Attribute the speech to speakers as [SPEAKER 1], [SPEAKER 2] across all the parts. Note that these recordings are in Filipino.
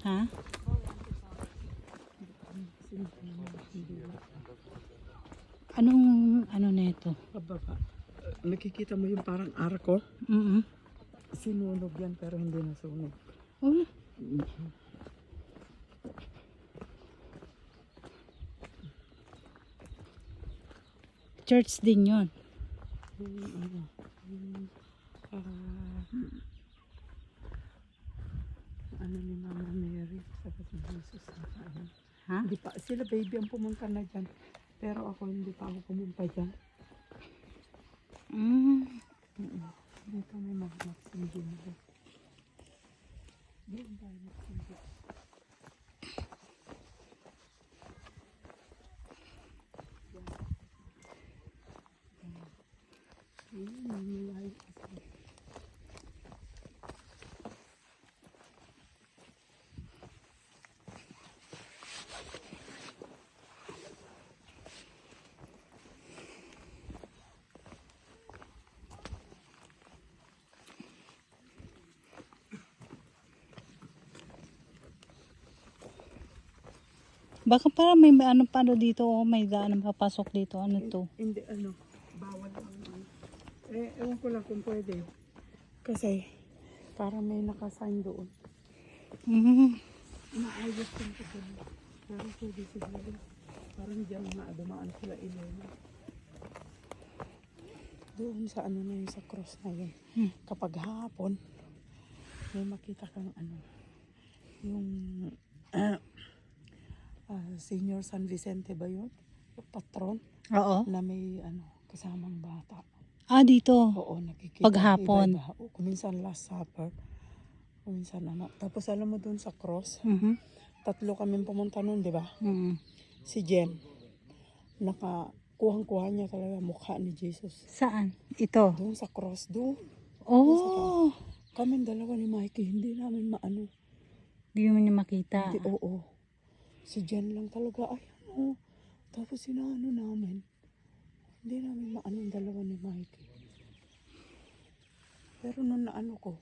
[SPEAKER 1] Ha? Anong ano nito?
[SPEAKER 2] Pababa. Nakikita mo yung parang arko? Sinunog yan pero hindi nasunog.
[SPEAKER 1] Oh. Church din yun.
[SPEAKER 2] Ano ni Mama Mary sa Jesus na ano.
[SPEAKER 1] Ha?
[SPEAKER 2] Hindi pa sila baby ang pumunta na dyan. Pero ako hindi pa ako pumunta dyan. Dito may mag-magsindi na. Doon tayo magsindi. Malayo kasi.
[SPEAKER 1] Baka para may ano pa ano dito, oh, may daan na papasok dito. Ano to?
[SPEAKER 2] Hindi ano, bawal lang. Ewan ko lang kung pwede. Kasi parang may nakasign doon. Maayos din ko doon. Parang pwede siguro. Parang dyan dumaan sila ilena. Doon sa ano na yun, sa cross na yun. Kapag hapon, may makita kang ano, yung Senior San Vicente ba yun? Yung patron.
[SPEAKER 1] Oo.
[SPEAKER 2] Na may ano, kasamang bata.
[SPEAKER 1] Ah, dito.
[SPEAKER 2] Oo, nakikita.
[SPEAKER 1] Paghapon.
[SPEAKER 2] Kuminsan Last Supper. Kuminsan ano. Tapos alam mo dun sa cross, tatlo kami pumunta nun, di ba? Si Jen, kuhang-kuha niya talaga mukha ni Jesus.
[SPEAKER 1] Saan? Ito?
[SPEAKER 2] Doon sa cross, doon.
[SPEAKER 1] Oh!
[SPEAKER 2] Kami dalawa ni Mikey, hindi namin maano.
[SPEAKER 1] Hindi mo niya makita.
[SPEAKER 2] Hindi, oo. Si Jen lang talaga, ay ano. Tapos sinaano namin. Hindi namin maano yung dalawa ni Mikey. Pero nung naano ko,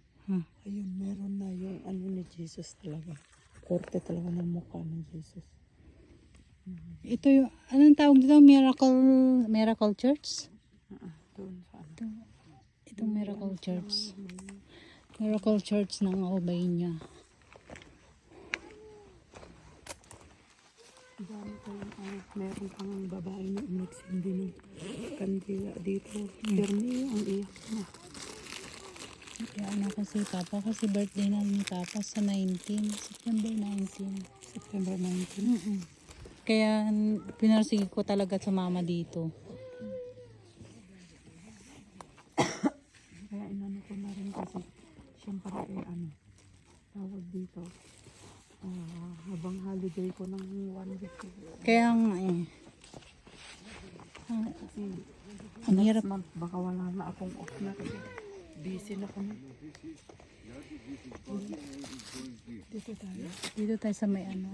[SPEAKER 2] ayun, meron na yung ano ni Jesus talaga. Korte talaga ng mukha ni Jesus.
[SPEAKER 1] Ito yung, anong tawag dito? Miracle Church?
[SPEAKER 2] Doon sa ano.
[SPEAKER 1] Itong Miracle Church. Miracle Church ng Albania.
[SPEAKER 2] Dami kayong meron pang babae na nagsindi ng kandila dito. Permi ang iyak na.
[SPEAKER 1] Yan ako si Papa kasi birthday na ni Papa sa 19. September 19.
[SPEAKER 2] September 19.
[SPEAKER 1] Kaya pinarsige ko talaga sa mama dito.
[SPEAKER 2] Kaya inano ko na rin kasi siyempre ano, tawag dito. Habang holiday ko ng 1 week.
[SPEAKER 1] Kaya nga eh.
[SPEAKER 2] Kasi
[SPEAKER 1] Ang hirap.
[SPEAKER 2] month, baka wala na akong off na kasi busy na kami. Dito tayo.
[SPEAKER 1] Dito tayo sa may ano.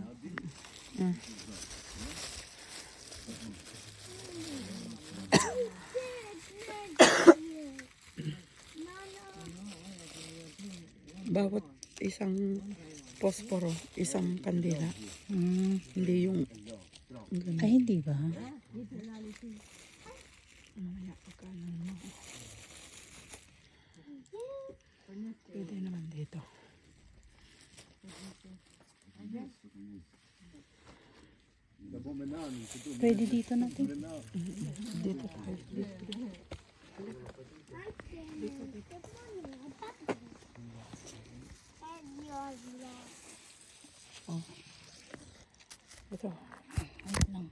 [SPEAKER 2] Bawat isang posporo, isang kandila. Hindi yung ganun.
[SPEAKER 1] Ay, hindi ba?
[SPEAKER 2] Mamaya pagkano mo. Pwede naman dito.
[SPEAKER 1] Pwede dito natin.
[SPEAKER 2] Dito tayo. Dito. Oh. Ito.
[SPEAKER 1] Wait lang.